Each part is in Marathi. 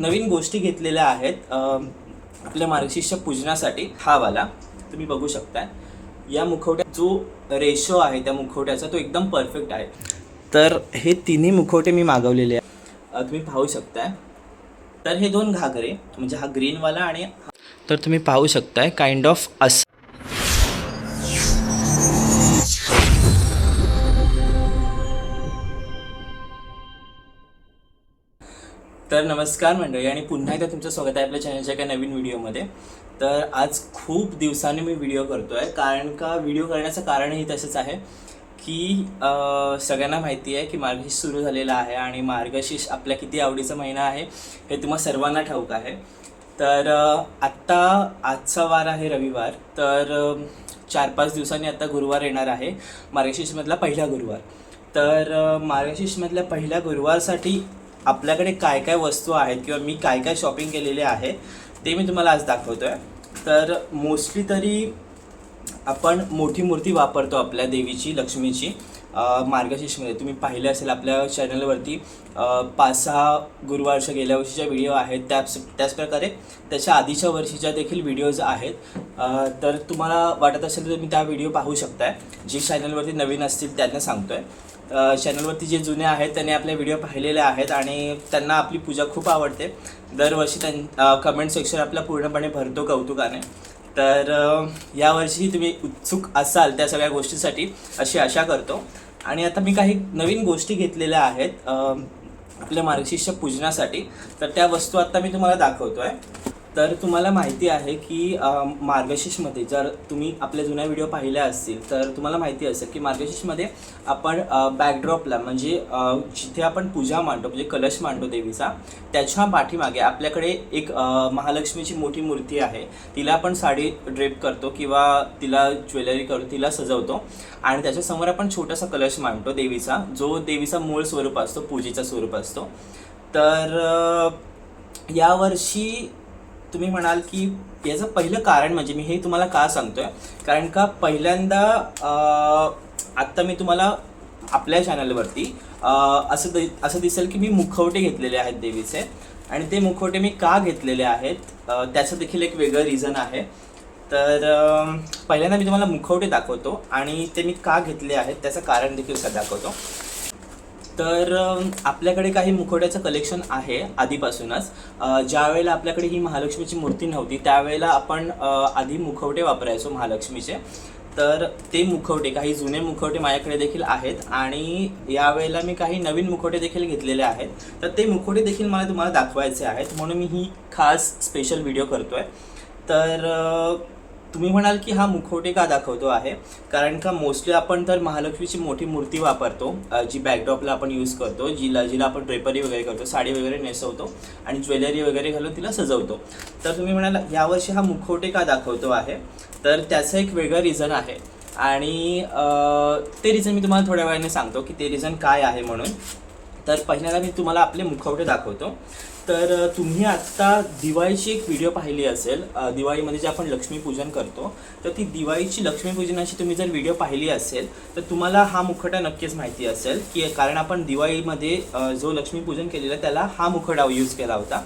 नवीन गोष्टी घेतलेल्या आहेत आपल्या मार्गशीर्ष पूजनासाठी। हा वाला तुम्ही बघू शकताय। या मुखवट्या जो रेशो आहे त्या मुखवट्याचा तो एकदम परफेक्ट आहे। तर हे तिन्ही मुखवटे मी मागवलेले आहे, तुम्ही पाहू शकताय। तर हे दोन घागरे म्हणजे हा ग्रीनवाला आणि तर तुम्ही पाहू शकताय काइंड ऑफ असं। तर नमस्कार मंडळी आणि पुन्हा एकदा तुमचं स्वागत आहे आपल्या चॅनलच्या एका नवीन व्हिडिओमध्ये। तर आज खूप दिवसांनी मी व्हिडिओ करतो आहे, कारण का व्हिडिओ करण्याचं कारणही तसंच आहे की सगळ्यांना माहिती आहे की मार्गशीर्ष सुरू झालेला आहे आणि मार्गशीर्ष आपल्या किती आवडीचा महिना आहे हे तुम्हा सर्वांना ठाऊक आहे। तर आजचा वार आहे रविवार। तर 4-5 दिवसांनी आता गुरुवार येणार आहे, मार्गशीर्षमधला पहिला गुरुवार। तर मार्गशीर्षमधल्या पहिल्या गुरुवारसाठी आपल्याकडे काय काय वस्तू आहेत किंवा मी काय काय शॉपिंग केलेले आहे ते मी तुम्हाला आज दाखवतो आहे। तर मोस्टली तरी आपण मोठी मूर्ती वापरतो आपल्या देवीची, लक्ष्मीची मार्गशीर्षमध्ये। तुम्ही पाहिले असेल आपल्या चॅनलवरती 5-6 गुरुवारच्या गेल्या वर्षीच्या व्हिडिओ आहेत, त्याचप्रकारे त्याच्या आधीच्या वर्षीच्या देखील व्हिडिओज आहेत। तर तुम्हाला वाटत असेल तर तुम्ही त्या व्हिडिओ पाहू शकताय। जे चॅनलवरती नवीन असतील त्यांना सांगतो आहे, चॅनलवरती जे जुने आहेत त्यांनी आपले व्हिडिओ पाहिलेले आहेत आणि त्यांना आपली पूजा खूप आवडते। दरवर्षी कमेंट सेक्शन आपला पूर्णपणे भरतो कौतुकाने। तर यावर्षी तुम्ही उत्सुक असाल त्या सगळ्या गोष्टीसाठी अशी आशा करतो। आणि आता मी काही नवीन गोष्टी घेतलेल्या आहेत आपल्या मार्गशीर्ष पूजनासाठी। तर त्या वस्तू आता मी तुम्हाला दाखवतो आहे। तर तुम्हाला माहिती आहे की मार्गशीर्षमध्ये जर तुम्ही आपल्या जुन्या व्हिडिओ पाहिल्या असतील तर तुम्हाला माहिती असेल की मार्गशीर्षमध्ये आपण बॅकड्रॉपला म्हणजे जिथे आपण पूजा मांडतो म्हणजे कलश मांडतो देवीचा, त्याच्या पाठीमागे आपल्याकडे एक महालक्ष्मीची मोठी मूर्ती आहे। तिला आपण साडी ड्रेप करतो किंवा तिला ज्वेलरी करतो, तिला सजवतो आणि त्याच्यासमोर आपण छोटासा कलश मांडतो देवीचा, जो देवीचा मूळ स्वरूप असतो, पूजेचा स्वरूप असतो। तर यावर्षी तुम्ही म्हणाल की याचं पहिलं कारण म्हणजे मी हे तुम्हाला का सांगतोय, कारण का पहिल्यांदा आत्ता मी तुम्हाला आपल्या चॅनलवरती असं दिसेल की मी मुखवटे घेतलेले आहेत देवीचे। आणि ते मुखवटे मी का घेतलेले आहेत त्याचं देखील एक वेगळं रिझन आहे। तर पहिल्यांदा मी तुम्हाला मुखवटे दाखवतो आणि ते मी का घेतले आहेत त्याचं कारण देखील दाखवतो। तर आपल्याकडे काही मुखवट्याचं कलेक्शन आहे आधीपासूनच। ज्या वेळेला आपल्याकडे ही महालक्ष्मीची मूर्ती नव्हती त्यावेळेला आपण आधी मुखवटे वापरायचो महालक्ष्मीचे। तर ते मुखवटे, काही जुने मुखवटे माझ्याकडे देखील आहेत आणि यावेळेला मी काही नवीन मुखवटे देखील घेतलेले आहेत। तर ते मुखवटे देखील मला तुम्हाला दाखवायचे आहेत, म्हणून मी ही खास स्पेशल व्हिडिओ करतो आहे। तर तुम्ही म्हणाल की हा मुखवटे का दाखवतो आहे, कारण का मोस्टली आपण तर महालक्ष्मीची मोठी मूर्ती वापरतो, जी बॅकड्रॉपला आपण यूज करतो, जिला आपण ड्रेपरी वगैरे करतो, साडी वगैरे नेसवतो आणि ज्वेलरी वगैरे घालून तिला सजवतो। तर तुम्ही म्हणाल यावर्षी हा मुखवटे का दाखवतो आहे, तर त्याचं एक वेगळं रिझन आहे आणि ते रिझन मी तुम्हाला थोड्या वेळाने सांगतो की ते रिझन काय आहे म्हणून। तर पहिल्यांदा मी तुम्हाला आपले मुखवटे दाखवतो। तर तुम्ही आत्ता दिवाळीची एक व्हिडिओ पाहिली असेल, दिवाळीमध्ये जे आपण लक्ष्मीपूजन करतो, तर ती दिवाळीची लक्ष्मीपूजनाची तुम्ही जर व्हिडिओ पाहिली असेल तर तुम्हाला हा मुखवटा नक्कीच माहिती असेल की कारण आपण दिवाळीमध्ये जो लक्ष्मीपूजन केलेलं त्याला हा मुखवटा यूज केला होता।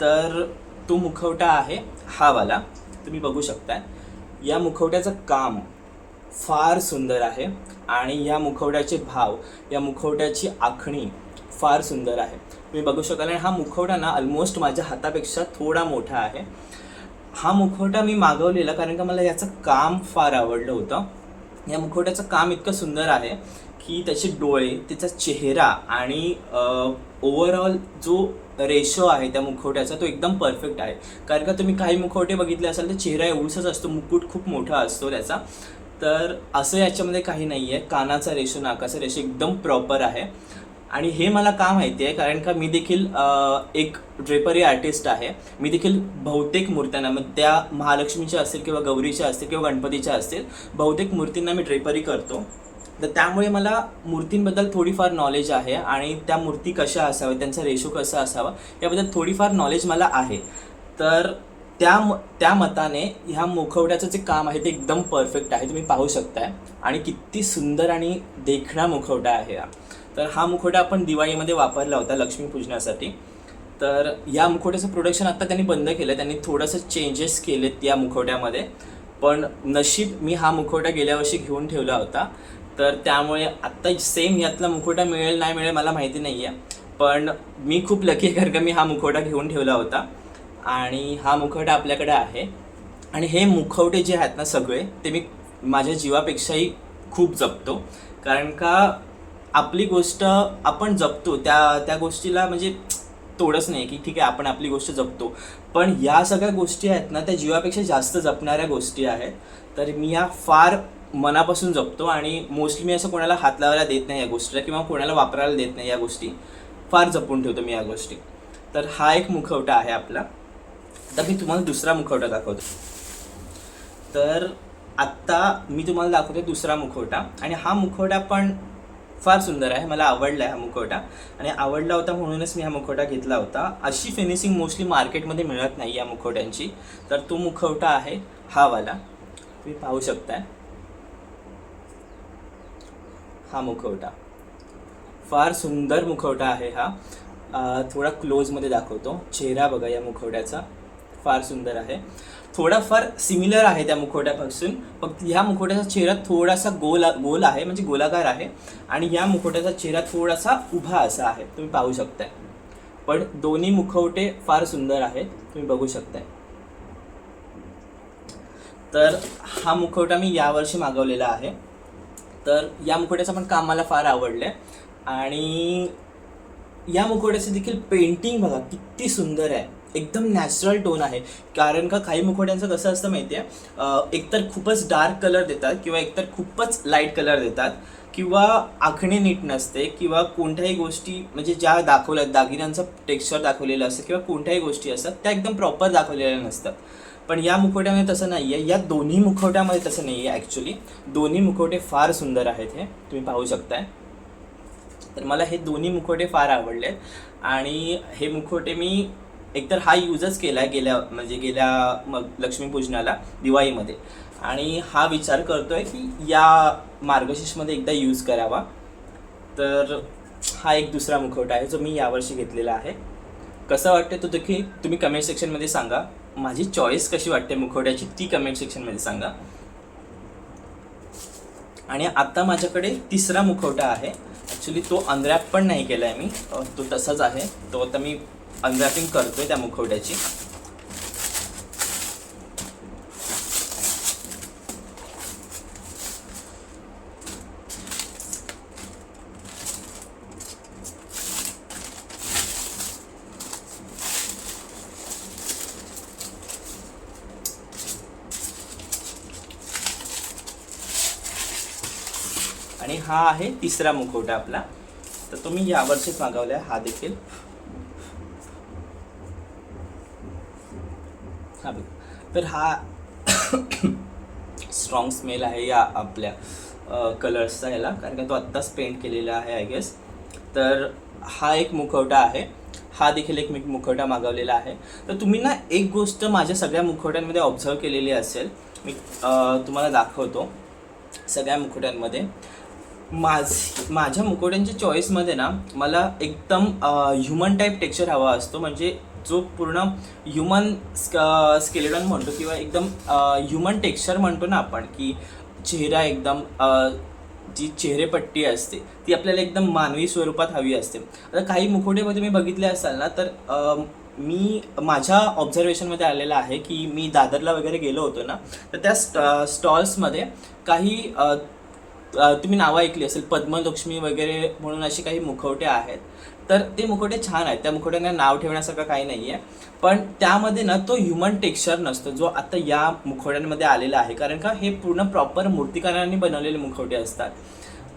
तर तो मुखवटा आहे हा वाला, तुम्ही बघू शकताय। या मुखवट्याचं काम फार सुंदर आहे आणि या मुखवट्याचे भाव, या मुखवट्याची आखणी फार सुंदर आहे, तुम्ही बघू शकाल। आणि हा मुखवटा ना ऑलमोस्ट माझ्या हातापेक्षा थोडा मोठा आहे। हा मुखवटा मी मागवलेला कारण का मला याचं काम फार आवडलं होतं। या मुखवट्याचं काम इतकं सुंदर आहे की त्याचे डोळे, त्याचा चेहरा आणि ओव्हरऑल जो रेशो आहे त्या मुखवट्याचा तो एकदम परफेक्ट आहे। कारण का तुम्ही काही मुखवटे बघितले असाल तर चेहरा एवढाच असतो, मुकुट खूप मोठा असतो त्याचा। तर असं याच्यामध्ये काही नाही आहे, कानाचा रेशो, नाकाचा रेशो एकदम प्रॉपर आहे। आणि हे मला का माहिती आहे, कारण का मी देखील एक ड्रेपरी आर्टिस्ट आहे। मी देखील बहुतेक मूर्त्यांना, मग त्या महालक्ष्मीच्या असतील किंवा गौरीच्या असतील किंवा गणपतीच्या असतील, बहुतेक मूर्तींना मी ड्रेपरी करतो। तर त्यामुळे मला मूर्तींबद्दल थोडीफार नॉलेज आहे आणि त्या मूर्ती कशा असाव्या, त्यांचा रेशो कसा असावा याबद्दल थोडीफार नॉलेज मला आहे। तर त्या मताने ह्या मुखवट्याचं जे काम आहे ते एकदम परफेक्ट आहे, तुम्ही पाहू शकताय। आणि किती सुंदर आणि देखणा मुखवटा आहे हा। तर हा मुखवटा आपण दिवाळीमध्ये वापरला होता लक्ष्मीपूजनासाठी। तर या मुखवट्याचं प्रोडक्शन आत्ता त्यांनी बंद केलं, त्यांनी थोडंसं चेंजेस केलेत या मुखवट्यामध्ये. पण नशीब मी हा मुखवटा गेल्या वर्षी घेऊन ठेवला होता, तर त्यामुळे आत्ता सेम यातला मुखवटा मिळेल नाही मिळेल मला माहिती नाही आहे. पण मी खूप लकी आहे, कारण का मी हा मुखवटा घेऊन ठेवला होता आणि हा मुखवटा आपल्याकडे आहे. आणि हे मुखवटे जे आहेत ना सगळे, ते मी माझ्या जीवापेक्षाही खूप जपतो. कारण का आपली गोष्ट आपण जपतो, त्या गोष्टीला म्हणजे तोडच नाही की ठीक आहे आपण आपली गोष्ट जपतो, पण या सगळ्या गोष्टी आहेत ना त्या जीवापेक्षा जास्त जपणाऱ्या गोष्टी आहेत. तर मी या फार मनापासून जपतो आणि मोस्टली मी असं कोणाला हात लावायला देत नाही या गोष्टीला, किंवा कोणाला वापरायला देत नाही. या गोष्टी फार जपून ठेवतो मी या गोष्टी. तर हा एक मुखवटा आहे आपला. आता मी तुम्हाला दुसरा मुखवटा दाखवतो. तर आत्ता मी तुम्हाला दाखवतो दुसरा मुखवटा, आणि हा मुखवटा पण फार सुंदर आहे, मला आवडला आहे हा मुखवटा. आणि आवडला होता म्हणूनच मी हा मुखवटा घेतला होता. अशी फिनिशिंग मोस्टली मार्केटमध्ये मिळत नाही या मुखवट्यांची. तर तो मुखवटा आहे हा वाला, तुम्ही पाहू शकताय. हा मुखवटा फार सुंदर मुखवटा आहे हा. थोडा क्लोजमध्ये दाखवतो. चेहरा बघा या मुखवट्याचा, फार सुंदर आहे. थोडाफार सिमिलर आहे त्या मुखवट्यापासून, फक्त ह्या मुखवट्याचा चेहरा थोडासा गोल आहे, म्हणजे गोलाकार आहे, आणि या मुखवट्याचा चेहरा थोडासा उभा असा आहे, तुम्ही पाहू शकताय. पण दोन्ही मुखवटे फार सुंदर आहेत, तुम्ही बघू शकताय. तर हा मुखवटा मी यावर्षी मागवलेला आहे. तर या मुखवट्याचं पण काम मला फार आवडलं आहे. आणि या मुखवट्याचं देखील पेंटिंग बघा किती सुंदर आहे, एकदम नॅचरल टोन आहे. कारण का काही मुखवट्यांचं कसं असतं माहिती आहे, एकतर खूपच डार्क कलर देतात, किंवा एकतर खूपच लाईट कलर देतात, किंवा आखणी नीट नसते, किंवा कोणत्याही गोष्टी म्हणजे ज्या दाखवल्या दागिन्यांचं टेक्स्चर दाखवलेलं असतं, किंवा कोणत्याही गोष्टी असतात त्या एकदम प्रॉपर दाखवलेल्या नसतात. पण या मुखवट्यामध्ये तसं नाही आहे. या दोन्ही मुखवट्यामध्ये तसं नाही आहे ॲक्च्युली. दोन्ही मुखवटे फार सुंदर आहेत, हे तुम्ही पाहू शकताय. तर मला हे दोन्ही मुखवटे फार आवडले. आणि हे मुखवटे मी एकतर हा यूजच केला आहे गेल्या लक्ष्मीपूजनाला दिवाळीमध्ये, आणि हा विचार करतो आहे की या मार्गशीर्षमध्ये एकदा यूज करावा. तर हा एक दुसरा मुखवटा आहे जो मी यावर्षी घेतलेला आहे. कसं वाटतं तो देखील तुम्ही कमेंट सेक्शनमध्ये सांगा. माझी चॉईस कशी वाटते मुखवट्याची ती कमेंट सेक्शनमध्ये सांगा. आणि आता माझ्याकडे तिसरा मुखवटा आहे. ॲक्च्युली तो अनरॅप पण नाही केला आहे मी, तो तसाच आहे. तो आता मी अनरॅपिंग करतोय त्या मुखवट्याची. आणि हा आहे तिसरा मुखवटा आपला. तर तो मी यावर्षीच मागवला आहे. हा देखील हा बघ. तर हा स्ट्रॉंग स्मेल आहे या आपल्या कलर्सचा ह्याला, कारण का तो आत्ताच पेंट केलेला आहे आय गेस. तर हा एक मुखवटा आहे. हा देखील एक मी मुखवटा मागवलेला आहे. तर तुम्ही ना एक गोष्ट माझ्या सगळ्या मुखवट्यांमध्ये ऑब्झर्व केलेली असेल, मी तुम्हाला दाखवतो. सगळ्या मुखवट्यांमध्ये माझ्या मुखवट्यांच्या चॉईसमध्ये ना मला एकदम ह्युमन टाईप टेक्स्चर हवा असतो, म्हणजे जो पूर्ण ह्युमन स्केलेटन म्हणतो, किंवा एकदम ह्युमन टेक्स्चर म्हणतो ना आपण, की चेहरा एकदम जी चेहरेपट्टी असते ती आपल्याला एकदम मानवी स्वरूपात हवी असते. आता काही मुखवटेमध्ये मी बघितले असाल ना, तर मी माझ्या ऑब्झर्वेशनमध्ये आलेलं आहे की मी दादरला वगैरे गेलो होतो ना, तर त्या स्टॉल्समध्ये काही तुम्ही नावं ऐकली असेल, पद्मलक्ष्मी वगैरे म्हणून अशी काही मुखवटे आहेत. तर ते मुखवटे छान आहेत, त्या मुखवट्यांना नाव ठेवण्यासारखं काही नाही आहे. पण त्यामध्ये ना तो ह्युमन टेक्स्चर नसतो जो आता या मुखवट्यांमध्ये आलेला आहे. कारण का हे पूर्ण प्रॉपर मूर्तिकारांनी बनवलेले मुखवटे असतात.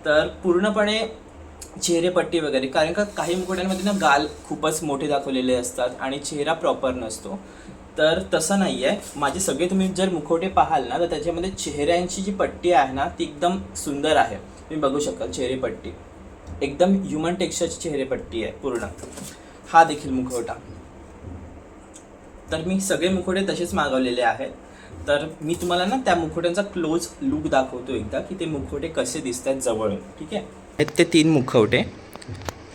तर पूर्णपणे चेहरेपट्टी वगैरे, कारण का काही मुखवट्यांमध्ये ना गाल खूपच मोठे दाखवलेले असतात आणि चेहरा प्रॉपर नसतो. तर तसं नाही आहे. माझे सगळे तुम्ही जर मुखवटे पाहाल ना, तर त्याच्यामध्ये चेहऱ्यांची जी पट्टी आहे ना ती एकदम सुंदर आहे. तुम्ही बघू शकाल चेहरेपट्टी एकदम ह्युमन टेक्स्चरची चेहरेपट्टी आहे पूर्ण. हा देखील मुखवटा. तर मी सगळे मुखवटे तसेच मागवलेले आहेत. तर मी तुम्हाला ना त्या मुखवट्यांचा क्लोज लुक दाखवतो एकदा, की ते मुखवटे कसे दिसत आहेत जवळून. ठीक आहे, ते 3 मुखवटे.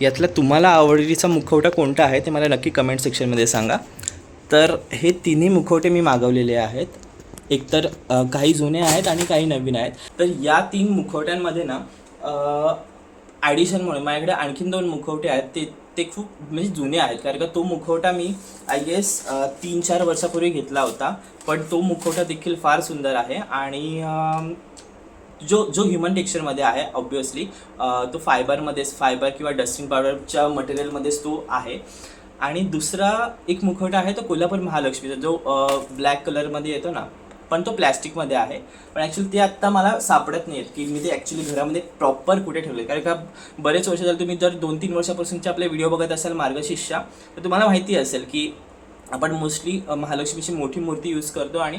यातला तुम्हाला आवडीचा मुखवटा कोणता आहे ते मला नक्की कमेंट सेक्शनमध्ये सांगा. तर हे तिन्ही मुखवटे मी मागवलेले आहेत. एकतर काही जुने आहेत आणि काही नवीन आहेत. तर या 3 मुखवट्यांमध्ये ना ॲडिशनमुळे माझ्याकडे आणखीन 2 मुखवटे आहेत. ते खूप म्हणजे जुने आहेत, कारण का तो मुखवटा मी आय गेस 3-4 वर्षापूर्वी घेतला होता. पण तो मुखवटा देखील फार सुंदर आहे आणि जो ह्युमन टेक्स्चरमध्ये आहे ऑब्वियसली. तो फायबर किंवा डस्टिंग पावडरच्या मटेरियलमध्येच तो आहे. आणि दुसरा एक मुखवटा आहे तो कोल्हापूर महालक्ष्मीचा, जो ब्लॅक कलरमध्ये येतो ना, पण तो प्लॅस्टिकमध्ये आहे. पण ॲक्च्युली ते आत्ता मला सापडत नाही आहेत की मी ते ॲक्च्युली घरामध्ये प्रॉपर कुठे ठेवले. कारण का बरेच वर्ष झाले, तुम्ही जर 2-3 वर्षापासूनचे आपले व्हिडिओ बघत असाल मार्गशीर्षच्या, तर तुम्हाला माहिती असेल की आपण मोस्टली महालक्ष्मीची मोठी मूर्ती यूज करतो आणि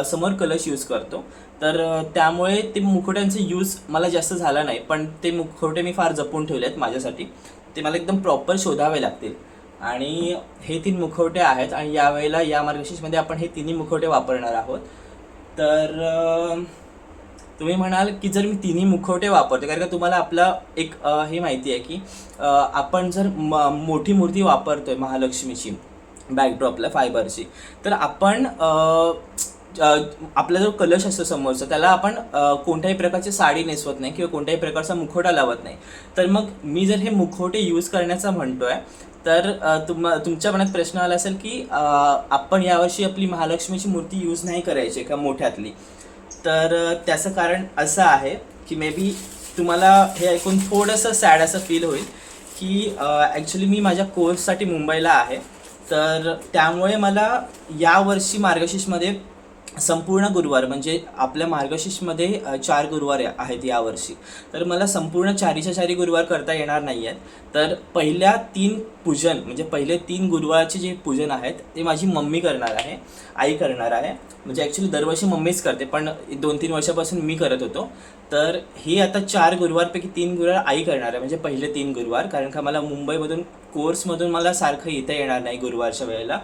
समोर कलश यूज करतो. तर त्यामुळे ते मुखवट्यांचा यूज मला जास्त झाला नाही. पण ते मुखवटे मी फार जपून ठेवले आहेत माझ्यासाठी. ते मला एकदम प्रॉपर शोधावे लागतील. आणि हे 3 मुखवटे आहेत आणि यावेळेला या मार्गशीर्षमध्ये आपण हे तिन्ही मुखवटे वापरणार आहोत. तर तुम्ही म्हणाल की जर मी तिन्ही मुखवटे वापरतो, कारण का तुम्हाला आपलं एक हे माहिती आहे की आपण जर मोठी मूर्ती वापरतोय महालक्ष्मीची बॅकड्रॉपला फायबरची, तर आपण आपला जो कलश असतो समोरचा, त्याला आपण कोणत्याही प्रकारची साडी नेसवत नाही किंवा कोणत्याही प्रकारचा मुखवटा लावत नाही. तर मग मी जर हे मुखवटे यूज करण्याचा म्हणतोय, तर तुमच्या मनात प्रश्न आला असेल की आपण यावर्षी आपली महालक्ष्मीची मूर्ती यूज नाही करायची का मोठ्यातली. तर त्याचं कारण असं आहे की मे बी तुम्हाला हे ऐकून थोडंसं सॅड असं फील होईल की ॲक्च्युली मी माझ्या कोर्ससाठी मुंबईला आहे. तर त्यामुळे मला यावर्षी मार्गशीर्षमध्ये संपूर्ण गुरुवार, म्हणजे आपल्या मार्गशीर्षमध्ये 4 गुरुवार आहेत यावर्षी, तर मला संपूर्ण 4च्या 4 गुरुवार करता येणार नाही आहेत. तर पहिल्या 3 पूजन, म्हणजे पहिले 3 गुरुवारचे जे पूजन आहेत ते माझी मम्मी करणार आहे, आई करणार आहे. म्हणजे ॲक्च्युली दरवर्षी मम्मीच करते, पण 2-3 वर्षापासून मी करत होतो. तर हे आता 4 गुरुवारपैकी 3 गुरुवार आई करणार आहे, म्हणजे पहिले 3 गुरुवार. कारण का मला मुंबईमधून कोर्समधून मला सारखं इथं येणार नाही गुरुवारच्या वेळेला.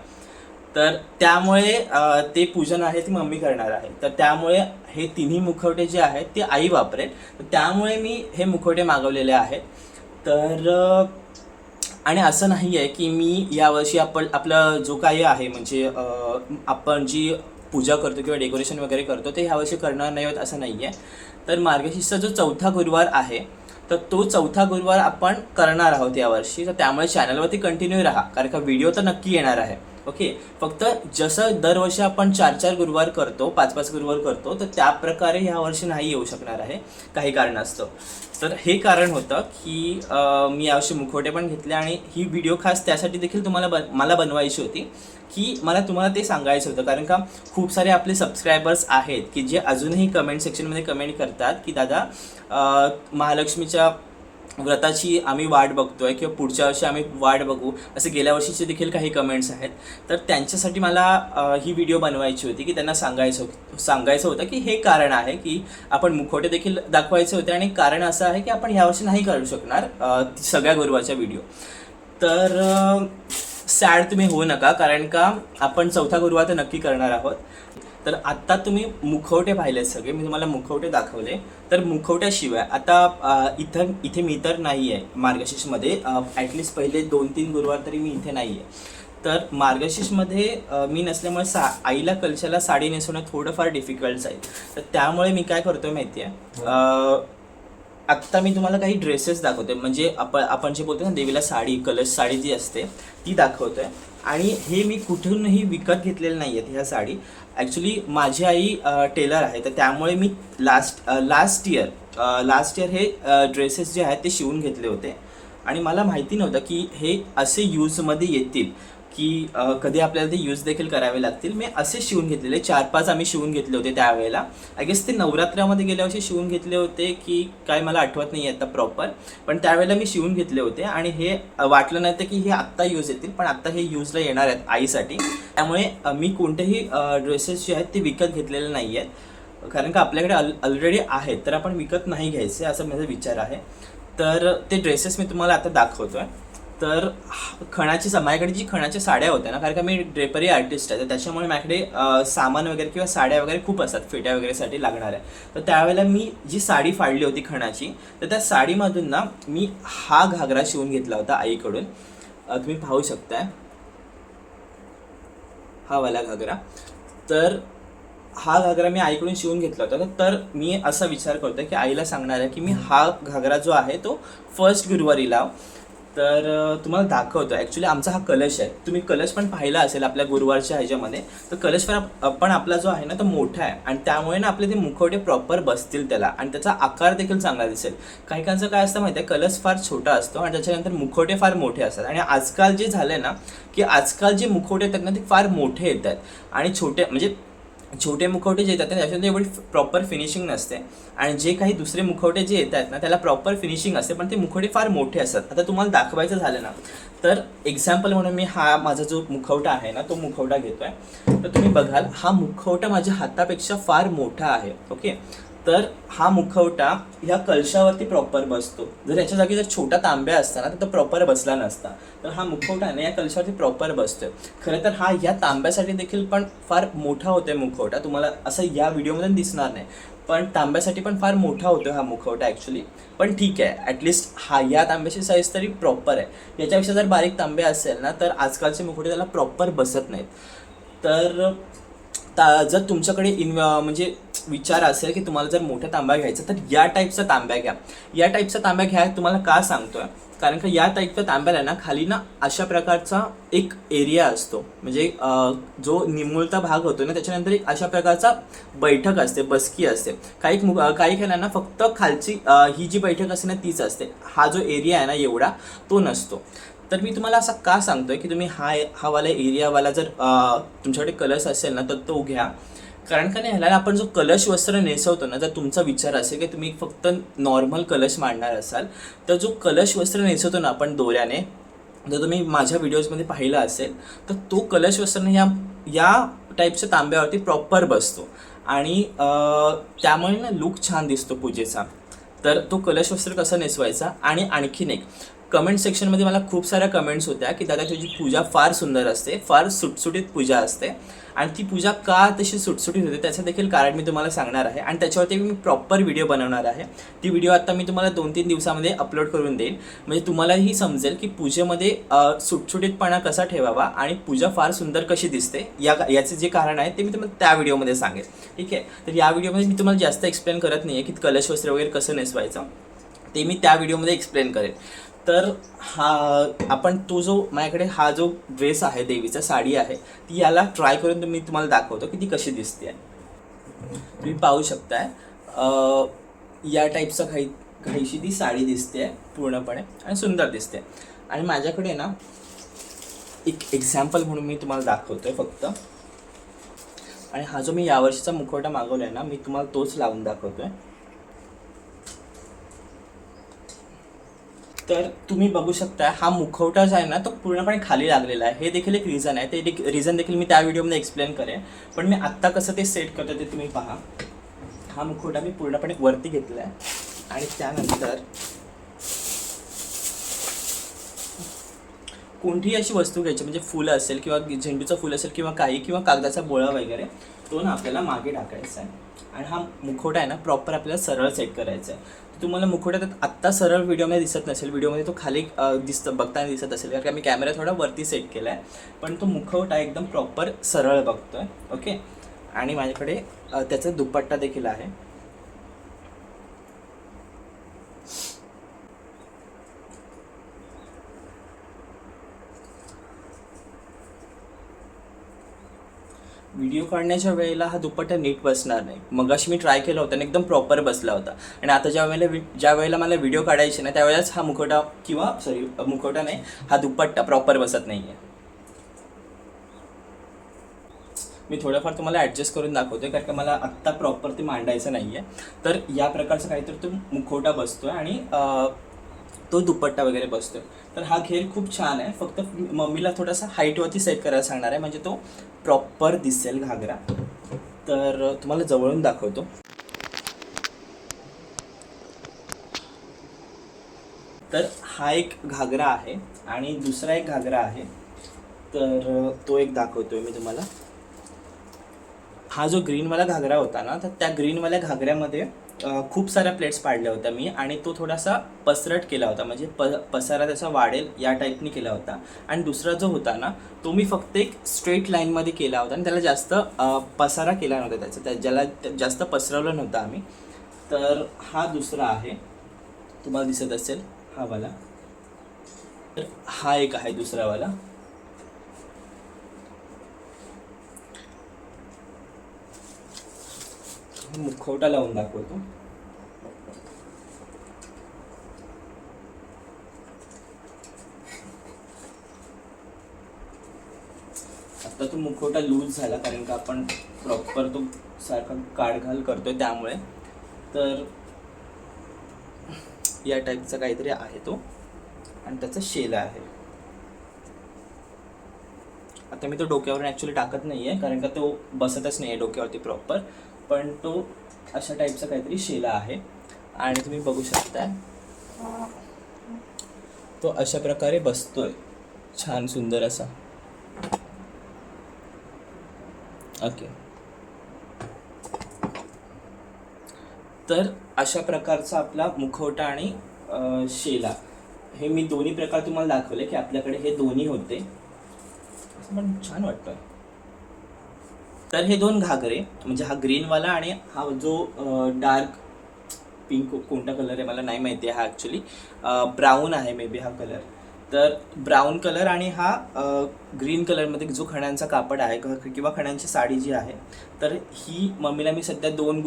तर त्यामुळे ते पूजन आहे ती मम्मी करणार आहे. तर त्यामुळे हे तिन्ही मुखवटे जे आहेत ते आई वापरेल. त्यामुळे मी हे मुखवटे मागवलेले आहेत. तर आणि असं नाही आहे की मी यावर्षी आपलं जो काही आहे, म्हणजे आपण जी पूजा करतो किंवा डेकोरेशन वगैरे करतो ते ह्यावर्षी करणार नाही आहोत असं नाही आहे. तर मार्गशीर्षचा जो 4था गुरुवार आहे, तर तो 4था गुरुवार आपण करणार आहोत यावर्षी. तर त्यामुळे चॅनलवरती कंटिन्यू राहा, कारण का व्हिडिओ तर नक्की येणार आहे. ओके, फक्त जसं दरवर्षी आपण 4-4 गुरुवार करतो, 5-5 गुरुवार करतो, तर त्या प्रकारे ह्यावर्षी नाही येऊ शकणार आहे काही कारणास्तव. तर हे कारण होतं की मी यावर्षी मुखवटे पण घेतले आणि ही व्हिडिओ खास त्यासाठी देखील मला बनवायची होती की मला तुम्हाला ते सांगायचं होतं. कारण का खूप सारे आपले सबस्क्रायबर्स आहेत की जे अजूनही कमेंट सेक्शनमध्ये कमेंट करतात की दादा महालक्ष्मीच्या व्रताची आम्ही वाट बघतोय किंवा पुढच्या वर्षी आम्ही वाट बघू, असे गेल्या वर्षीचे देखील काही कमेंट्स आहेत. तर त्यांच्यासाठी मला ही व्हिडिओ बनवायची होती की त्यांना सांगायचं होतं की हे कारण आहे की आपण मुखवटे देखील दाखवायचे होते. आणि कारण असं आहे की आपण ह्यावर्षी नाही करू शकणार सगळ्या गुरुवारच्या व्हिडिओ. तर सॅड तुम्ही होऊ नका, कारण का आपण 4था गुरुवार तर नक्की करणार आहोत. तर आत्ता तुम्ही मुखवटे पाहिलेत सगळे, मी तुम्हाला मुखवटे दाखवले. तर मुखवट्याशिवाय आता इथे मी तर नाही आहे मार्गशीर्षमध्ये, ॲटलिस्ट पहिले 2-3 गुरुवार तरी मी इथे नाही आहे. तर मार्गशीर्षमध्ये मी नसल्यामुळे आईला कलशाला साडी नेसवणं थोडंफार डिफिकल्ट आहे. तर त्यामुळे मी काय करतो माहिती आहे, आत्ता मी तुम्हाला काही ड्रेसेस दाखवते, म्हणजे आपण जे बोलतो ना देवीला साडी, कलश साडी जी असते ती दाखवतोय. आणि हे मी कुठूनही विकत घेतलेले नाही आहेत ह्या साडी. ॲक्च्युली माझी आई टेलर आहे, तर त्यामुळे मी लास्ट इयर हे ड्रेसेस जे आहेत ते शिवून घेतले होते. आणि मला माहिती नव्हतं की हे असे यूजमध्ये येतील, की कधी आपल्याला ते यूज देखील करावे लागतील. मी असे शिवून घेतलेले 4-5 आम्ही शिवून घेतले होते त्यावेळेला. आय गेस ते नवरात्रामध्ये गेल्या वर्षी शिवून घेतले होते की काय मला आठवत नाही आता प्रॉपर, पण त्यावेळेला मी शिवून घेतले होते. आणि हे वाटलं नव्हतं की हे आत्ता यूज येतील, पण आत्ता हे यूजला येणार आहेत आईसाठी. त्यामुळे मी कोणतेही ड्रेसेस जे आहेत ते विकत घेतलेले नाही आहेत, कारण का आपल्याकडे ऑलरेडी आहेत, तर आपण विकत नाही घ्यायचे असं माझा विचार आहे. तर ते ड्रेसेस मी तुम्हाला आता दाखवतो आहे. तर खणाची माझ्याकडे जी खणाच्या साड्या होत्या ना, कारण का मी ड्रेपरी आर्टिस्ट आहे, तर त्याच्यामुळे माझ्याकडे सामान वगैरे किंवा साड्या वगैरे खूप असतात फेट्या वगैरेसाठी लागणाऱ्या. तर त्यावेळेला मी जी साडी फाडली होती खणाची, तर त्या साडीमधून ना मी हा घागरा शिवून घेतला होता आईकडून. तुम्ही पाहू शकताय हा वाला घागरा. तर हा घागरा मी आईकडून शिवून घेतला होता. तर मी असा विचार करतोय की आईला सांगणार आहे की मी हा घागरा जो आहे तो फर्स्ट गुरुवारी लाव. तर तुम्हाला दाखवतो. ॲक्च्युली आमचा हा कलश आहे, तुम्ही कलश पण पाहिला असेल आपल्या गुरुवारच्या ह्याच्यामध्ये. तर कलश पण आपला जो आहे ना तो मोठा आहे, आणि त्यामुळे ना आपले ते मुखवटे प्रॉपर बसतील त्याला, आणि त्याचा आकार देखील चांगला दिसेल. काही काहींचं काय असतं माहिती आहे, कलश फार छोटा असतो आणि त्याच्यानंतर मुखवटे फार मोठे असतात. आणि आजकाल जे झालं आहे ना, की आजकाल जे मुखवटे येतात ना ते फार मोठे येत आहेत, आणि छोटे मुखवटे जे येतात त्याच्यामध्ये एवढी प्रॉपर फिनिशिंग नसते. आणि जे काही दुसरे मुखवटे जे येत आहेत ना त्याला प्रॉपर फिनिशिंग असते, पण ते मुखवटे फार मोठे असतात. आता तुम्हाला दाखवायचं झालं ना, तर एक्झाम्पल म्हणून मी हा माझा जो मुखवटा आहे ना तो मुखवटा घेतोय. तर तुम्ही बघाल हा मुखवटा माझ्या हातापेक्षा फार मोठा आहे. ओके, तर हा मुखवटा ह्या कलशावरती प्रॉपर बसतो. जर याच्या जागी जर छोटा तांब्या असता ना तर तो प्रॉपर बसला नसता. तर हा मुखवटा ना या कलशावरती प्रॉपर बसतोय. खरं तर हा या तांब्यासाठी देखील पण फार मोठा होतोय मुखवटा, तुम्हाला असं या व्हिडिओमध्ये दिसणार नाही, पण तांब्यासाठी पण फार मोठा होतो हा मुखवटा ॲक्च्युली. पण ठीक आहे, ॲटलिस्ट हा या तांब्याची साईज तरी प्रॉपर आहे. याच्यापेक्षा जर बारीक तांबे असेल ना तर आजकालचे मुखवटे त्याला प्रॉपर बसत नाहीत. तर जर तुमच्याकडे म्हणजे विचार असेल की तुम्हाला जर मोठा तांब्या घ्यायचा तर या टाईपचा तांब्या घ्या. या टाईपचा तांब्या घ्या तुम्हाला का सांगतोय, कारण का या टाईपच्या तांब्याला ना खाली ना अशा प्रकारचा एक एरिया असतो, म्हणजे जो निमुळता भाग होतो ना त्याच्यानंतर एक अशा प्रकारचा बैठक असते, बसकी असते. काही खेळांना फक्त खालची ही जी बैठक असते ना तीच असते. हा जो एरिया आहे ना एवढा तो नसतो. तर मी तुम्हाला असं का सांगतोय की तुम्ही हा वाला एरियावाला जर तुमच्याकडे कलश असेल ना तर तो घ्या. कारण का नाही, ह्याला आपण जो कलश वस्त्र नेसवतो ना, जर तुमचा विचार असेल की तुम्ही फक्त नॉर्मल कलश मांडणार असाल, तर जो कलश वस्त्र नेसवतो ना आपण दोऱ्याने, जर तुम्ही माझ्या व्हिडिओजमध्ये पाहिलं असेल तर तो कलश वस्त्र या टाईपच्या तांब्यावरती प्रॉपर बसतो, आणि त्यामुळे ना लुक छान दिसतो पूजेचा. तर तो कलश वस्त्र कसा नेसवायचा. आणि आणखीन एक, कमेंट सेक्शनमध्ये मला खूप साऱ्या कमेंट्स होत्या की दादा तुझी पूजा फार सुंदर असते, फार सुटसुटीत पूजा असते, आणि ती पूजा का तशी सुटसुटीत होते त्याचं देखील कारण मी तुम्हाला सांगणार आहे, आणि त्याच्यावरती मी प्रॉपर व्हिडिओ बनवणार आहे. ती व्हिडिओ आता मी तुम्हाला 2-3 दिवसामध्ये अपलोड करून देईन, म्हणजे तुम्हालाही समजेल की पूजेमध्ये सुटसुटीतपणा कसा ठेवावा आणि पूजा फार सुंदर कशी दिसते. याचे जे कारण आहे ते मी तुम्हाला त्या व्हिडिओमध्ये सांगेन. ठीक आहे, तर या व्हिडिओमध्ये मी तुम्हाला जास्त एक्सप्लेन करत नाही आहे की कलश वस्त्र वगैरे कसं नेसवायचं, ते मी त्या व्हिडिओमध्ये एक्सप्लेन करेन. तर आपण तो जो माझ्याकडे हा जो ड्रेस आहे, देवीचा साडी आहे, ती याला ट्राय करून मी तुम्हाला दाखवतो की ती कशी दिसते. तुम्ही पाहू शकताय या टाईपचा घाईशी ती साडी दिसते पूर्णपणे, आणि सुंदर दिसते. आणि माझ्याकडे ना एक एक्झाम्पल म्हणून मी तुम्हाला दाखवतोय फक्त. आणि हा जो मी यावर्षीचा मुखवटा मागवलाय ना, मी तुम्हाला तोच लावून दाखवतोय. तर तुम्ही बघू शकता हा मुखवटा जो आहे ना तो पूर्णपणे खाली लागलेला आहे. हे देखील एक रिझन आहे, ते रिझन देखील मी त्या व्हिडिओमध्ये एक्सप्लेन करेन. पण मी आत्ता कसं ते सेट करतो ते तुम्ही पहा. हा मुखवटा मी पूर्णपणे वरती घेतला आहे, आणि त्यानंतर कोणतीही अशी वस्तू घ्यायची, म्हणजे फुलं असेल किंवा झेंडूचं फुल असेल किंवा कागदाचा बोळा वगैरे, तो ना आपल्याला मागे टाकायचा आहे. आणि हा मुखवटा आहे ना प्रॉपर आपल्याला सरळ सेट करायचा आहे. तुम्हाला मुखवटा आत्ता सरळ व्हिडिओमध्ये दिसत नसेल, व्हिडिओमध्ये तो खाली बघताना दिसत असेल, कारण का मी कॅमेरा थोडा वरती सेट केला आहे, पण तो मुखवटा एकदम प्रॉपर सरळ बघतोय. ओके, आणि माझ्याकडे त्याचा दुपट्टा देखील आहे. व्हिडिओ काढण्याच्या वेळेला हा दुपट्टा नीट बसणार नाही. मगाशी मी ट्राय केला होता आणि एकदम प्रॉपर बसला होता, आणि आता ज्या वेळेला मला व्हिडिओ काढायचे ना त्यावेळेस हा मुखवटा नाही, हा दुपट्टा प्रॉपर बसत नाही आहे. मी थोडंफार तुम्हाला ॲडजस्ट करून दाखवतोय, कारण का मला आत्ता प्रॉपर ते मांडायचं नाही आहे. तर या प्रकारचा काहीतरी तो मुखवटा बसतोय, आणि तो दुपट्टा वगैरे बसतोय. तर हा घेर खूप छान आहे. फक्त मम्मीला थोडासा हाईटवरती सेट करायला सांगणार आहे, म्हणजे तो प्रॉपर दिसेल घागरा. तर तुम्हाला जवळून दाखवतो. तर हा एक घागरा आहे आणि दुसरा एक घागरा आहे, तर तो एक दाखवतोय मी तुम्हाला. हा जो ग्रीनवाला घागरा होता ना, तर त्या ग्रीनवाल्या घागऱ्यामध्ये खूप साऱ्या प्लेट्स पाडल्या होत्या मी, आणि तो थोडासा पसरट केला होता, म्हणजे पसारा त्याचा वाढेल या टाईपनी केला होता. आणि दुसरा जो होता ना, तो मी फक्त एक स्ट्रेट लाईनमध्ये केला होता आणि त्याला जास्त पसारा केला नव्हता त्याचा, ज्याला जास्त पसरवलं नव्हतं आम्ही. तर हा दुसरा आहे, तुम्हाला दिसत असेल हा वाला. तर हा एक आहे दुसरावाला. मुखवटा लावून दाखवतो. आता तो मुखवटा लूज झाला कारण का आपण प्रॉपर तो सारखा काढघाल करतोय त्यामुळे. तर या टाईपचा काहीतरी आहे तो, आणि त्याचा शेला आहे. आता मी तो डोक्यावर ॲक्च्युली टाकत नाही आहे कारण का तो बसतच नाही आहे डोक्यावरती प्रॉपर, पण तो अशा टाईपचा काहीतरी शेला आहे. आणि तुम्ही बघू शकता तो अशा प्रकारे बसतोय, छान सुंदर असा. ओके, तर अशा प्रकारचा आपला मुखवटा आणि शेला, हे मी दोन्ही प्रकार तुम्हाला दाखवले की आपल्याकडे हे दोन्ही होते, असं पण छान वाटतं. तर हे दोन घागरे, म्हणजे हा ग्रीनवाला आणि हा जो डार्क पिंक कोणता कलर आहे मला नाही माहिती आहे, हा ॲक्च्युली ब्राऊन आहे मे बी हा कलर. तर ब्राऊन कलर आणि हा ग्रीन कलरमध्ये जो खण्यांचा कापड आहे किंवा खण्यांची साडी जी आहे, तर ही मम्मीला मी सध्या 3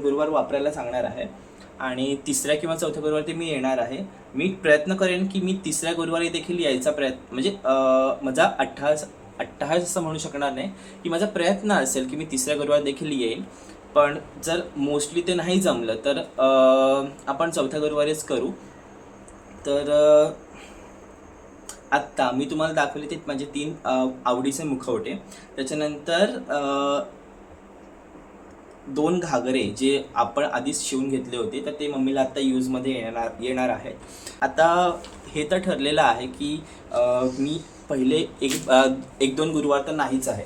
गुरुवार वापरायला सांगणार आहे, आणि तिसऱ्या किंवा चौथ्या गुरुवार ते मी येणार आहे. मी प्रयत्न करेन की मी तिसऱ्या गुरुवारी देखील यायचा प्रयत्न, म्हणजे माझा अट्टहास असं म्हणू शकणार नाही, की माझा प्रयत्न असेल की मी तिसऱ्या गुरुवार देखील येईल. पण जर मोस्टली ते नाही जमलं तर आपण चौथ्या गुरुवारीच करू. तर आत्ता मी तुम्हाला दाखवले ते माझे 3 आवडीचे मुखवटे. त्याच्यानंतर 2 घागरे जे आपण आधीच शिवून घेतले होते, तर ते मम्मीला आत्ता यूजमध्ये येणार आहे. आता हे तर ठरलेलं आहे की मी पहिले 1-2 गुरुवार तर नाहीच आहे,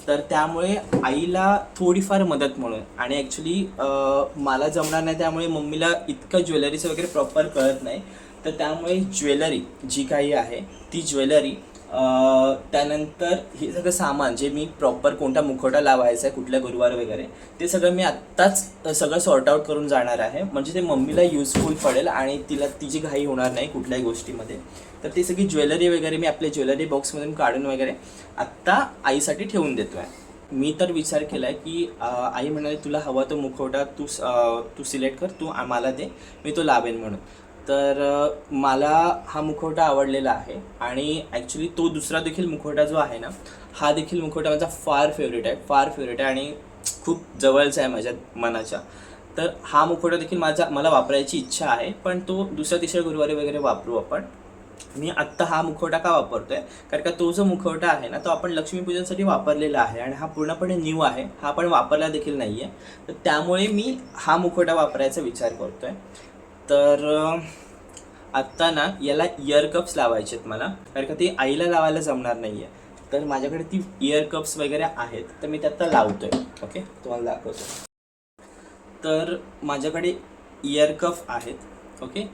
तर त्यामुळे आईला थोडीफार मदत म्हणून, आणि ॲक्च्युली मला जमणार नाही त्यामुळे मम्मीला इतकं ज्वेलरीचं वगैरे प्रॉपर कळत नाही, तर त्यामुळे ज्वेलरी जी काही आहे ती ज्वेलरी, त्यानंतर हे सगळं सामान जे मी प्रॉपर कोणता मुखवटा लावायचा आहे कुठल्या गुरुवार वगैरे, ते सगळं मी आत्ताच सगळं सॉर्ट आऊट करून जाणार आहे, म्हणजे ते मम्मीला युजफुल पडेल आणि तिची घाई होणार नाही कुठल्याही गोष्टीमध्ये. तर ती सगळी ज्वेलरी वगैरे मी आपल्या ज्वेलरी बॉक्समधून काढून वगैरे आत्ता आईसाठी ठेवून देतो आहे. मी तर विचार केला आहे की आई म्हणाली तुला हवा तो मुखवटा तू सिलेक्ट कर, तू मला दे, मी तो लावेन म्हणून. तर मला हा मुखवटा आवडलेला आहे, आणि ॲक्च्युली तो दुसरा देखील मुखवटा जो आहे ना, हा देखील मुखवटा माझा फार फेवरेट आहे आणि खूप जवळचा आहे माझ्या मनाच्या. तर हा मुखवटा देखील मला वापरायची इच्छा आहे, पण तो दुसऱ्या तिसऱ्या गुरुवारी वगैरे वापरू आपण. मी आत्ता हा मुखवटा का वापरतो आहे, कारण का तो जो मुखवटा आहे ना, तो आपण लक्ष्मीपूजनसाठी वापरलेला आहे आणि हा पूर्णपणे न्यू आहे, हा आपण वापरला देखील नाही आहे. तर त्यामुळे मी हा मुखवटा वापरायचा विचार करतो आहे. तर आत्ता ना याला इयर कप्स लावायचे आहेत मला, कारण का ते आईला लावायला जमणार नाही आहे. तर माझ्याकडे ती इयर कप्स वगैरे आहेत, तर मी ते आत्ता लावतो आहे. ओके, तुम्हाला दाखवतो. तर माझ्याकडे इयर कफ आहेत. ओके,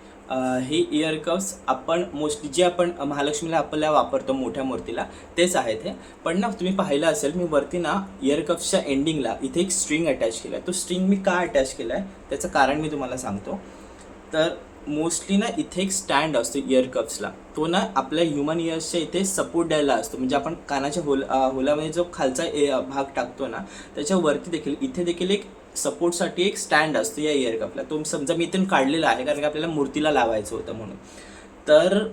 हे इयर कफ्स आपण मोस्टली जे आपण महालक्ष्मीला आपल्याला वापरतो मोठ्या मूर्तीला तेच आहेत हे. पण ना तुम्ही पाहिलं असेल मी वरती ना इयर कफ्सच्या एंडिंगला इथे एक स्ट्रिंग अटॅच केला आहे. तो स्ट्रिंग मी का अटॅच केला आहे त्याचं कारण मी तुम्हाला सांगतो. तर मोस्टली ना इथे एक स्टँड असतो इयर कप्सला, तो ना आपल्या ह्युमन इयर्सच्या इथे सपोर्ट द्यायला असतो. म्हणजे आपण कानाच्या होलामध्ये जो खालचा भाग टाकतो ना, त्याच्यावरती देखील इथे देखील एक सपोर्टसाठी एक स्टँड असतो या इयर कपला. तो समजा मी इथून काढलेला आहे कारण की आपल्याला मूर्तीला लावायचं होतं म्हणून. तर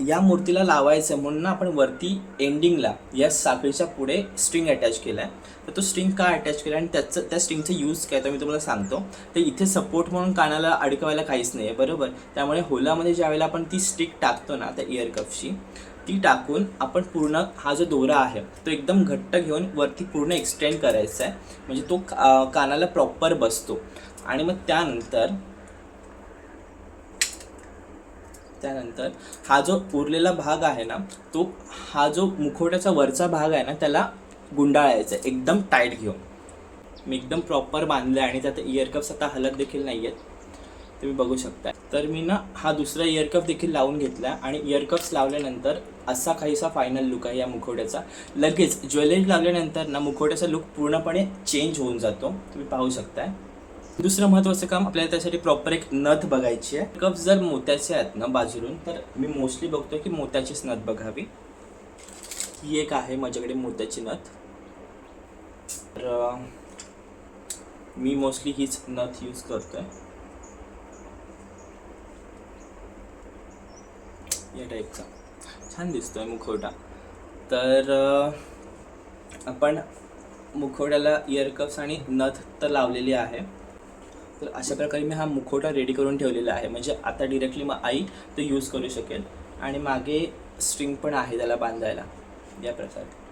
या मूर्तीला लावायचं म्हणून ना आपण वरती एंडिंगला या साखळीच्या पुढे स्ट्रिंग अटॅच केला आहे. तर तो स्ट्रिंग का अटॅच केला आणि त्या स्ट्रिंगचं यूज काय तर मी तुम्हाला सांगतो. तर इथे सपोर्ट म्हणून कानाला अडकवायला काहीच नाही आहे, बरोबर. त्यामुळे होलामध्ये ज्यावेळेला आपण ती स्टिक टाकतो ना त्या इयर कपची, ती टाकून आपण पूर्ण हा जो दोरा आहे तो एकदम घट्ट घेऊन वरती पूर्ण एक्सटेंड करायचा आहे, म्हणजे तो कानाला प्रॉपर बसतो. आणि मग त्यानंतर त्यानंतर हा जो उरलेला भाग आहे ना, तो हा जो मुखवट्याचा वरचा भाग आहे ना, त्याला गुंडाळायचा आहे एकदम टाईट घेऊन. मी एकदम प्रॉपर बांधलं आहे आणि त्यात इयर कप्स आता हलत देखील नाही आहेत, तुम्ही बघू शकता. तर मी ना हा दुसरा इयर कप देखील लावून घेतला आणि इयर कप्स लावल्यानंतर असा काहीसा फायनल लुक आहे या मुखवट्याचा. लगेच ज्वेलरी लावल्यानंतर ना मुखवट्याचा लुक पूर्णपणे चेंज होऊन जातो, तुम्ही पाहू शकताय. दुसरं महत्त्वाचं काम आपल्याला त्यासाठी प्रॉपर एक नथ बघायची आहे. कप्स जर मोत्याचे आहेत ना बाजूरून, तर मी मोस्टली बघतो की मोत्याचीच नथ बघावी. ही एक आहे माझ्याकडे मोत्याची नथ, तर मी मोस्टली हीच नथ यूज करतोय. या टाईपचा छान दिसतोय मुखवटा. तर आपण मुखवट्याला इयर कप्स आणि नथ तर लावलेली आहे. तर अशा प्रकारे मी हा मुखवटा रेडी करून ठेवलेला आहे, म्हणजे आता डिरेक्टली मग आई तो यूज करू शकेल. आणि मागे स्ट्रिंग पण आहे त्याला बांधायला या प्रकारे.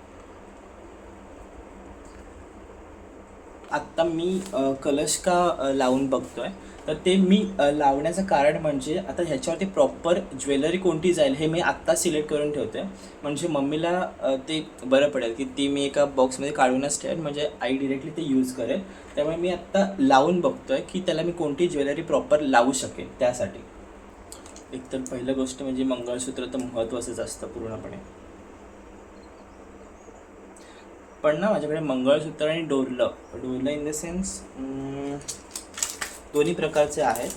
आत्ता मी कलश का लावून बघतोय, तर ते मी लावण्याचं कारण म्हणजे आता ह्याच्यावरती प्रॉपर ज्वेलरी कोणती जाईल हे मी आत्ता सिलेक्ट करून ठेवते, म्हणजे मम्मीला ते बरं पडेल की ती मी एका बॉक्समध्ये काढूनच ठेवेल, म्हणजे आई डिरेक्टली ते यूज करेल. त्यामुळे मी आत्ता लावून बघतोय की त्याला मी कोणती ज्वेलरी प्रॉपर लावू शकेल. त्यासाठी एकतर पहिलं गोष्ट म्हणजे मंगळसूत्र तर महत्त्वाचंच असतं पूर्णपणे. पण ना माझ्याकडे मंगळसूत्र आणि डोरलं इन द सेन्स दोन्ही प्रकारचे आहेत.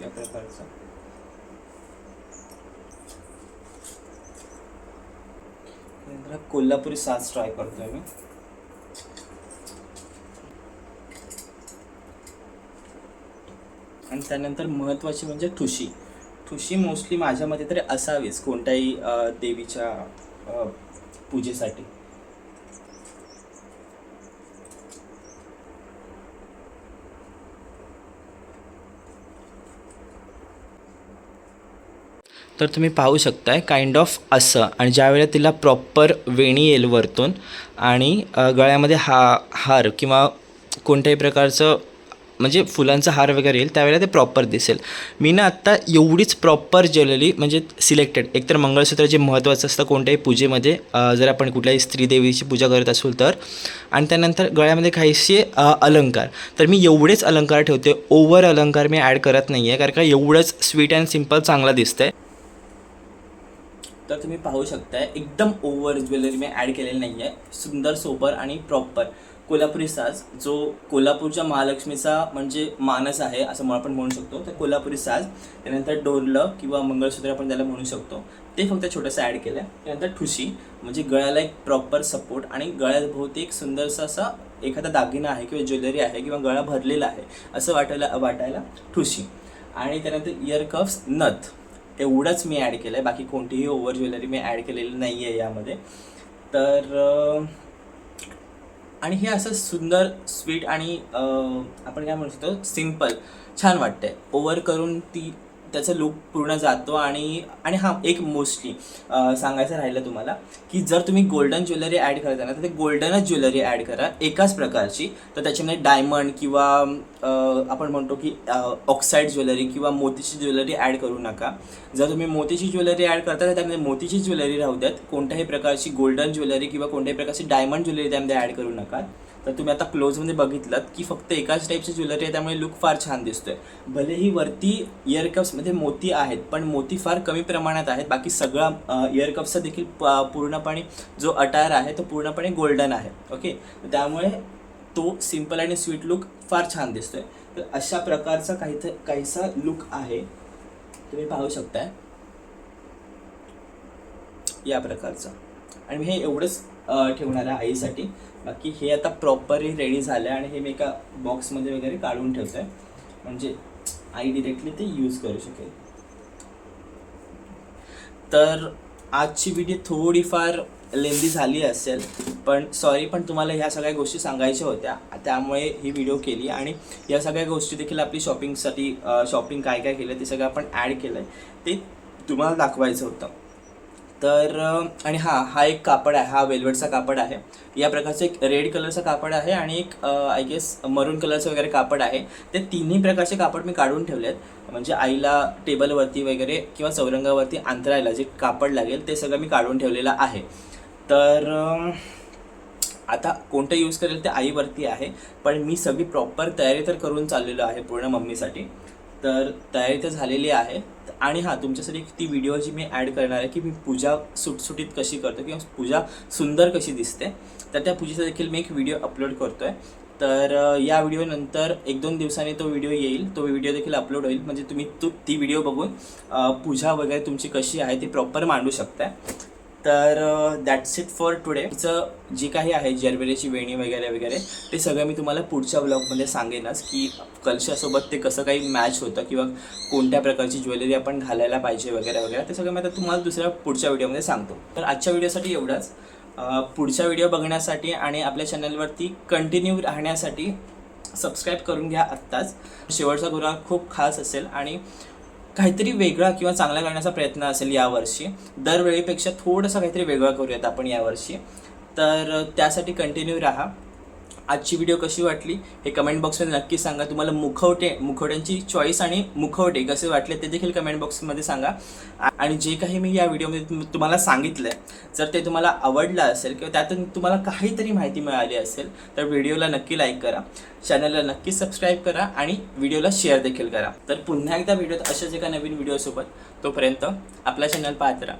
या प्रकारचं कोल्हापुरी साज ट्राय करतोय मी. आणि त्यानंतर महत्त्वाची म्हणजे ठुशी मोस्टली माझ्या मते तरी असावीच कोणत्याही देवीच्या पूजेसाठी. तर तुम्ही पाहू शकताय काइंड ऑफ असं. आणि ज्यावेळेला तिला प्रॉपर वेणी येईल वरतून आणि गळ्यामध्ये हार किंवा कोणत्याही प्रकारचं म्हणजे फुलांचा हार वगैरे येईल त्यावेळेला ते प्रॉपर दिसेल. मी ना आत्ता एवढीच प्रॉपर ज्वेलरी म्हणजे सिलेक्टेड. एकतर मंगळसूत्र जे महत्त्वाचं असतं कोणत्याही पूजेमध्ये, जर आपण कुठल्याही स्त्री देवीची पूजा करत असू तर. आणि त्यानंतर गळ्यामध्ये काहीसे अलंकार, तर मी एवढेच अलंकार ठेवते. ओव्हर अलंकार मी ॲड करत नाही आहे, कारण का एवढंच स्वीट अँड सिम्पल चांगलं दिसतं आहे. तर तुम्ही पाहू शकताय एकदम ओव्हर ज्वेलरी मी ॲड केलेली नाही आहे. सुंदर सोबर आणि प्रॉपर कोल्हापुरी साज, जो कोल्हापूरच्या महालक्ष्मीचा म्हणजे मानस आहे असं आपण म्हणू शकतो. तर कोल्हापुरी साज, त्यानंतर डोरलं किंवा मंगळसूत्र आपण त्याला म्हणू शकतो, ते फक्त छोटंसं ॲड केलं आहे. त्यानंतर ठुशी म्हणजे गळ्याला एक प्रॉपर सपोर्ट आणि गळ्याभोवती एक सुंदरसा असा एखादा दागिना आहे किंवा ज्वेलरी आहे किंवा गळा भरलेला आहे असं वाटायला ठुशी. आणि त्यानंतर इयर कफ्स, नथ, एवढंच मी ॲड केलं आहे. बाकी कोणतीही ओव्हर ज्वेलरी मी ॲड केलेली नाही आहे यामध्ये. तर आणि हे असं सुंदर स्वीट आणि आपण काय म्हणू शकतो सिम्पल छान वाटतंय. ओव्हर करून त्याचा लुक पूर्ण जातो. आणि हां, एक मोस्टली सांगायचं राहिलं तुम्हाला की जर तुम्ही गोल्डन ज्वेलरी ॲड करता ना तर ते गोल्डनच ज्वेलरी ॲड करा एकाच प्रकारची. तर त्याच्यामध्ये डायमंड किंवा आपण म्हणतो की ऑक्साईड ज्वेलरी किंवा मोतीची ज्वेलरी ॲड करू नका. जर तुम्ही मोतीची ज्वेलरी ॲड करता तर त्यामध्ये मोतीची ज्वेलरी राहू द्यात. कोणत्याही प्रकारची गोल्डन ज्वेलरी किंवा कोणत्याही प्रकारची डायमंड ज्वेलरी त्यामध्ये ॲड करू नका. तर तुम्ही आता क्लोजमध्ये बघितलं की फक्त एकाच टाईपची ज्वेलरी आहे, त्यामुळे लुक फार छान दिसतोय. भलेही वरती इयर कप्समध्ये मोती आहेत पण मोती फार कमी प्रमाणात आहेत. बाकी सगळा इयर कप्सचा देखील पूर्णपणे जो अटायर आहे तो पूर्णपणे गोल्डन आहे. ओके, त्यामुळे तो सिम्पल आणि स्वीट लुक फार छान दिसतोय. तर अशा प्रकारचा काहीसा लुक आहे, तुम्ही पाहू शकताय या प्रकारचा. आणि मी हे एवढंच ठेवणार आहे आईसाठी. बाकी हे आता प्रॉपरली रेडी झालं आहे आणि हे मी एका बॉक्समध्ये वगैरे काढून ठेवतो आहे, म्हणजे आई डिरेक्टली ते यूज करू शकेल. तर आजची व्हिडिओ थोडीफार लेंदी झाली असेल, पण सॉरी, पण तुम्हाला ह्या सगळ्या गोष्टी सांगायच्या होत्या त्यामुळे ही व्हिडिओ केली. आणि या सगळ्या गोष्टी देखील आपली शॉपिंग काय काय केलं ते सगळं आपण ॲड केलं आहे ते तुम्हाला दाखवायचं होतं. तर आणि हा एक कापड आहे, हा वेल्वेटचा कापड आहे. या प्रकारचं एक रेड कलरचं कापड आहे आणि एक आय गेस मरून कलरचं वगैरे कापड आहे. ते तिन्ही प्रकारचे कापड मी काढून ठेवले आहेत, म्हणजे आईला टेबलवरती वगैरे किंवा चौरंगावरती अंतरायला जे कापड लागेल ते सगळं मी काढून ठेवलेलं आहे. तर आता कोणतं यूज करेल ते आईवरती आहे, पण मी सगळी प्रॉपर तयारी तर करून चाललेलो आहे पूर्ण मम्मीसाठी. तर तयारी तर झालेली आहे. आणि हां, तुमच्यासाठी ती व्हिडिओ जी मी ॲड करणार आहे की मी पूजा सुटसुटीत कशी करतो किंवा पूजा सुंदर कशी दिसते, तर त्या पूजेचा देखील मी एक व्हिडिओ अपलोड करतो आहे. तर या व्हिडिओनंतर 1-2 दिवसांनी तो व्हिडिओ येईल, तो व्हिडिओ देखील अपलोड होईल, म्हणजे तुम्ही ती व्हिडिओ बघून पूजा वगैरे तुमची कशी आहे ती प्रॉपर मांडू शकताय. तर दॅट्स इट फॉर टुडे. तिचं जे काही आहे ज्वेलरीची वेणी वगैरे वगैरे ते सगळं मी तुम्हाला पुढच्या ब्लॉगमध्ये सांगेनच, की कलशासोबत ते कसं काही मॅच होतं किंवा कोणत्या प्रकारची ज्वेलरी आपण घालायला पाहिजे वगैरे वगैरे, ते सगळं मी आता तुम्हाला पुढच्या व्हिडिओमध्ये सांगतो. तर आजच्या व्हिडिओसाठी एवढंच. पुढच्या व्हिडिओ बघण्यासाठी आणि आपल्या चॅनलवरती कंटिन्यू राहण्यासाठी सबस्क्राईब करून घ्या आत्ताच. शेवटचा गुन्हा खूप खास असेल आणि काहीतरी वेगळा किंवा चांगला करण्याचा प्रयत्न असेल यावर्षी. दरवेळीपेक्षा थोडंसं काहीतरी वेगळं करूयात आपण यावर्षी. तर त्यासाठी कंटिन्यू राहा. आजची व्हिडिओ कशी वाटली हे कमेंट बॉक्समध्ये नक्की सांगा. तुम्हाला मुखवट्यांची चॉईस आणि मुखवटे कसे वाटले ते देखील कमेंट बॉक्समध्ये सांगा. आणि जे काही मी या व्हिडिओमध्ये तुम्हाला सांगितलं आहे, जर ते तुम्हाला आवडलं असेल किंवा त्यातून तुम्हाला काहीतरी माहिती मिळाली असेल तर व्हिडिओला नक्की लाईक करा, चॅनलला नक्की सबस्क्राईब करा आणि व्हिडिओला शेअर देखील करा. तर पुन्हा एकदा व्हिडिओत अशाच एका नवीन व्हिडिओसोबत, तोपर्यंत आपला चॅनल पाहत राहा.